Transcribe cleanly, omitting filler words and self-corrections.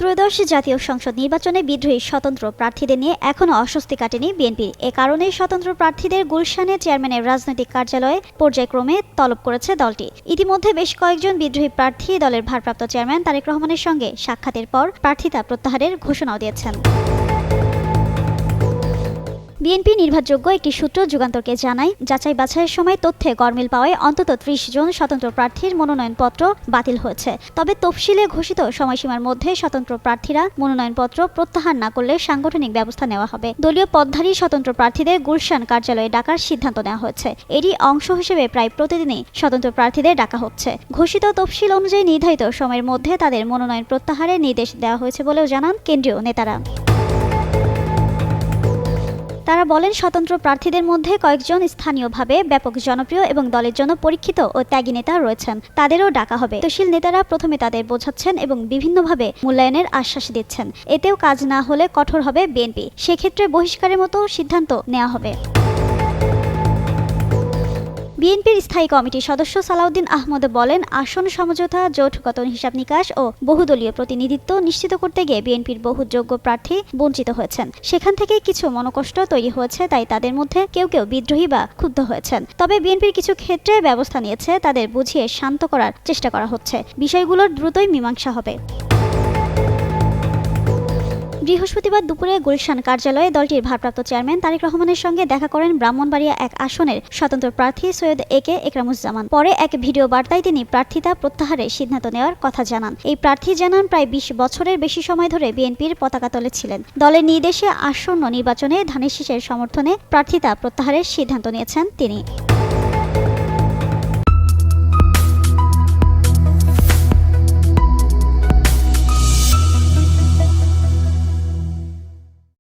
ত্রয়োদশ জাতীয় সংসদ নির্বাচনে বিদ্রোহী স্বতন্ত্র প্রার্থীদের নিয়ে এখনও অস্বস্তি কাটেনি বিএনপির। এ কারণে স্বতন্ত্র প্রার্থীদের গুলশানে চেয়ারম্যানের রাজনৈতিক কার্যালয়ে পর্যায়ক্রমে তলব করেছে দলটি। ইতিমধ্যে বেশ কয়েকজন বিদ্রোহী প্রার্থী দলের ভারপ্রাপ্ত চেয়ারম্যান তারেক রহমানের সঙ্গে সাক্ষাতের পর প্রার্থিতা প্রত্যাহারের ঘোষণাও দিয়েছেন। বিএনপি নির্ভরযোগ্য একটি সূত্র যুগান্তরকে জানায়, যাচাই বাছাইয়ের সময় তথ্যে গরমিল পাওয়ায় অন্তত ৩০ জন স্বতন্ত্র প্রার্থীর মনোনয়নপত্র বাতিল হয়েছে। তবে তফসিলে ঘোষিত সময়সীমার মধ্যে স্বতন্ত্র প্রার্থীরা মনোনয়নপত্র প্রত্যাহার না করলে সাংগঠনিক ব্যবস্থা নেওয়া হবে। দলীয় পদধারী স্বতন্ত্র প্রার্থীদের গুলশান কার্যালয়ে ডাকার সিদ্ধান্ত নেওয়া হয়েছে। এরই অংশ হিসেবে প্রায় প্রতিদিনই স্বতন্ত্র প্রার্থীদের ডাকা হচ্ছে। ঘোষিত তফসিল অনুযায়ী নির্ধারিত সময়ের মধ্যে তাদের মনোনয়ন প্রত্যাহারের নির্দেশ দেওয়া হয়েছে বলেও জানান কেন্দ্রীয় নেতারা। তারা বলেন, স্বতন্ত্র প্রার্থীদের মধ্যে কয়েকজন স্থানীয়ভাবে ব্যাপক জনপ্রিয় এবং দলের জন্য পরীক্ষিত ও ত্যাগী নেতা রয়েছেন, তাদেরও ডাকা হবে। তফসিল নেতারা প্রথমে তাদের বোঝাচ্ছেন এবং বিভিন্নভাবে মূল্যায়নের আশ্বাস দিচ্ছেন। এতেও কাজ না হলে কঠোর হবে বিএনপি, সেক্ষেত্রে বহিষ্কারের মতো সিদ্ধান্ত নেওয়া হবে। বিএনপির স্থায়ী কমিটির সদস্য সালাউদ্দিন আহমদ বলেন, আসন সমঝোতা, জোটগত হিসাব নিকাশ ও বহুদলীয় প্রতিনিধিত্ব নিশ্চিত করতে গিয়ে বিএনপির বহু যোগ্য প্রার্থী বঞ্চিত হয়েছেন। সেখান থেকে কিছু মনোকষ্ট তৈরি হয়েছে, তাই তাদের মধ্যে কেউ কেউ বিদ্রোহী বা ক্ষুব্ধ হয়েছেন। তবে বিএনপির কিছু ক্ষেত্রে ব্যবস্থা নিয়েছে, তাদের বুঝিয়ে শান্ত করার চেষ্টা করা হচ্ছে। বিষয়গুলোর দ্রুতই মীমাংসা হবে। বৃহস্পতিবার দুপুরে গুলশান কার্যালয়ে দলটির ভারপ্রাপ্ত চেয়ারম্যান তারেক রহমানের সঙ্গে দেখা করেন ব্রাহ্মণবাড়িয়া ১ আসনের স্বতন্ত্র প্রার্থী সৈয়দ একে একরামুজ্জামান। পরে এক ভিডিও বার্তায় তিনি প্রার্থিতা প্রত্যাহারের সিদ্ধান্ত নেওয়ার কথা জানান। এই প্রার্থী জানান, প্রায় ২০ বছরের বেশি সময় ধরে বিএনপির পতাকা তলে ছিলেন। দলের নির্দেশে আসন্ন নির্বাচনে ধানের শীষের সমর্থনে প্রার্থিতা প্রত্যাহারের সিদ্ধান্ত নিয়েছেন তিনি।